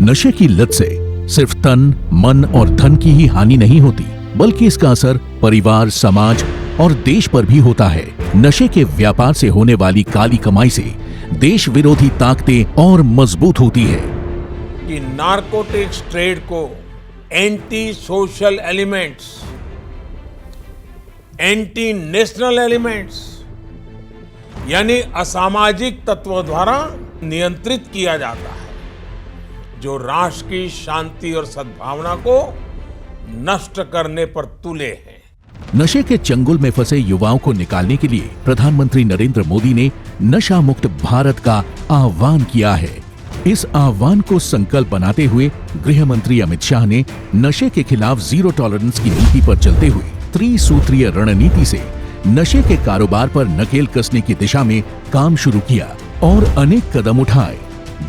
नशे की लत से सिर्फ तन, मन और धन की ही हानि नहीं होती, बल्कि इसका असर परिवार, समाज और देश पर भी होता है। नशे के व्यापार से होने वाली काली कमाई से देश विरोधी ताकतें और मजबूत होती है। कि नारकोटिक्स ट्रेड को anti social elements, anti national elements यानी असामाजिक तत्वों द्वारा नियंत्रित किया जाता है, जो राष्ट्र की शांति और सद्भावना को नष्ट करने पर तुले हैं। नशे के चंगुल में फंसे युवाओं को निकालने के लिए प्रधानमंत्री नरेंद्र मोदी ने नशा मुक्त भारत का आह्वान किया है। इस आह्वान को संकल्प बनाते हुए गृह मंत्री अमित शाह ने नशे के खिलाफ जीरो टॉलरेंस की नीति पर चलते हुए त्रिसूत्रीय रणनीति से नशे के कारोबार पर नकेल कसने की दिशा में काम शुरू किया और अनेक कदम उठाए,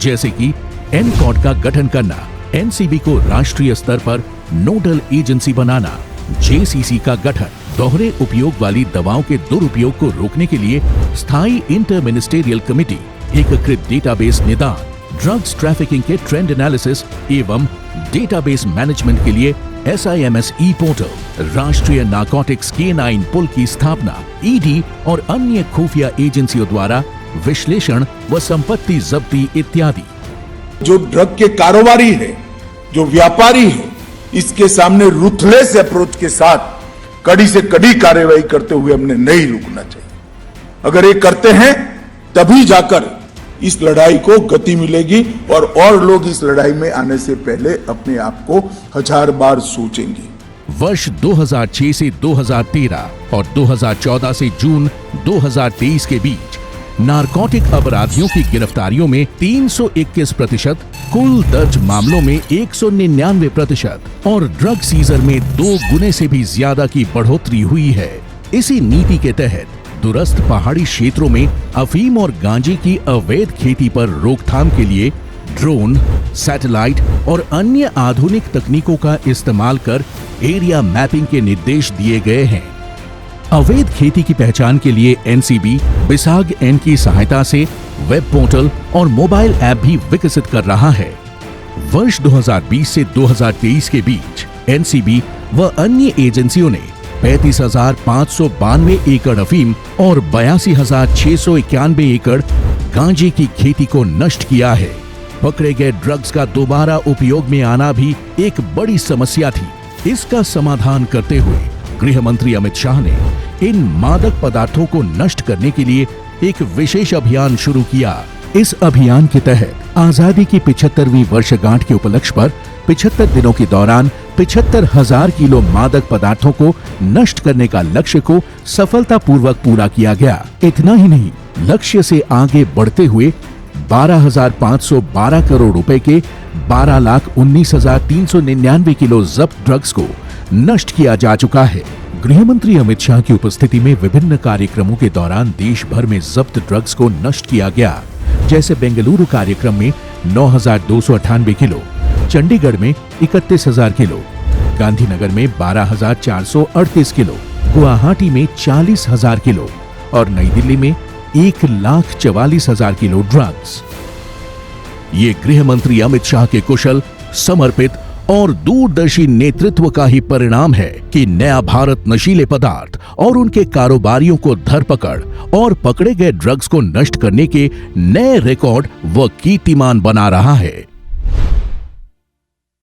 जैसे कि एनकॉड का गठन करना, एनसीबी को राष्ट्रीय स्तर पर नोडल एजेंसी बनाना, जेसीसी का गठन, दोहरे उपयोग वाली दवाओं के दुरुपयोग को रोकने के लिए स्थायी इंटर मिनिस्टेरियल कमेटी, एकीकृत डेटाबेस निदान, ड्रग्स ट्रैफिकिंग के ट्रेंड एनालिसिस एवं डेटाबेस मैनेजमेंट के लिए SIMS पोर्टल, राष्ट्रीय नारकोटिक्स K9 पुल की स्थापना, ईडी और अन्य खुफिया एजेंसियों द्वारा विश्लेषण व संपत्ति जब्ती इत्यादि। जो ड्रग के कारोबारी है, जो व्यापारी है, इसके सामने रूथलेस अप्रोच के साथ कड़ी से कड़ी कार्रवाई करते हुए हमने नहीं रुकना चाहिए। अगर ये करते हैं तभी जाकर इस लड़ाई को गति मिलेगी और लोग इस लड़ाई में आने से पहले अपने आप को 1000 बार सोचेंगे। वर्ष 2006 से 2013 और 2014 से जून 2023 के बीच नारकोटिक अपराधियों की गिरफ्तारियों में 321%, कुल दर्ज मामलों में 199% और ड्रग सीजर में 2 गुने से भी ज्यादा की बढ़ोतरी हुई है। इसी नीति के तहत दूरस्थ पहाड़ी क्षेत्रों में अफीम और गांजे की अवैध खेती पर रोकथाम के लिए ड्रोन, सैटेलाइट और अन्य आधुनिक तकनीकों का इस्तेमाल कर एरिया मैपिंग के निर्देश दिए गए हैं। अवैध खेती की पहचान के लिए एनसीबी बिसाग एन की सहायता से वेब पोर्टल और मोबाइल ऐप भी विकसित कर रहा है। वर्ष 2020 से 2023 के बीच एनसीबी व अन्य एजेंसियों ने 35,592 एकड़ अफीम और 82,691 एकड़ गांजे की खेती को नष्ट किया है। पकड़े गए ड्रग्स का दोबारा उपयोग में आना भी एक बड़ी समस्या थी। इसका समाधान करते हुए गृह मंत्री अमित शाह ने इन मादक पदार्थों को नष्ट करने के लिए एक विशेष अभियान शुरू किया। इस अभियान के तहत आजादी की 75वीं वर्षगांठ के उपलक्ष्य पर 75 दिनों के दौरान 75,000 किलो मादक पदार्थों को नष्ट करने का लक्ष्य को सफलतापूर्वक पूरा किया गया। इतना ही नहीं, लक्ष्य से आगे बढ़ते हुए 12,512 करोड़ रुपए के 12,19,399 किलो जब्त ड्रग्स को नष्ट किया जा चुका है। गृह मंत्री अमित शाह की उपस्थिति में विभिन्न कार्यक्रमों के दौरान देश भर में जब्त ड्रग्स को नष्ट किया गया, जैसे बेंगलुरु कार्यक्रम में 9,298 किलो, चंडीगढ़ में 31,000 किलो, गांधीनगर में 12,438 किलो, गुवाहाटी में 40,000 किलो और नई दिल्ली में 1,44,000 किलो ड्रग्स। ये गृह मंत्री अमित शाह के कुशल, समर्पित और दूरदर्शी नेतृत्व का ही परिणाम है कि नया भारत नशीले पदार्थ और उनके कारोबारियों को धरपकड़ और पकड़े गए ड्रग्स को नष्ट करने के नए रिकॉर्ड व कीर्तिमान बना रहा है।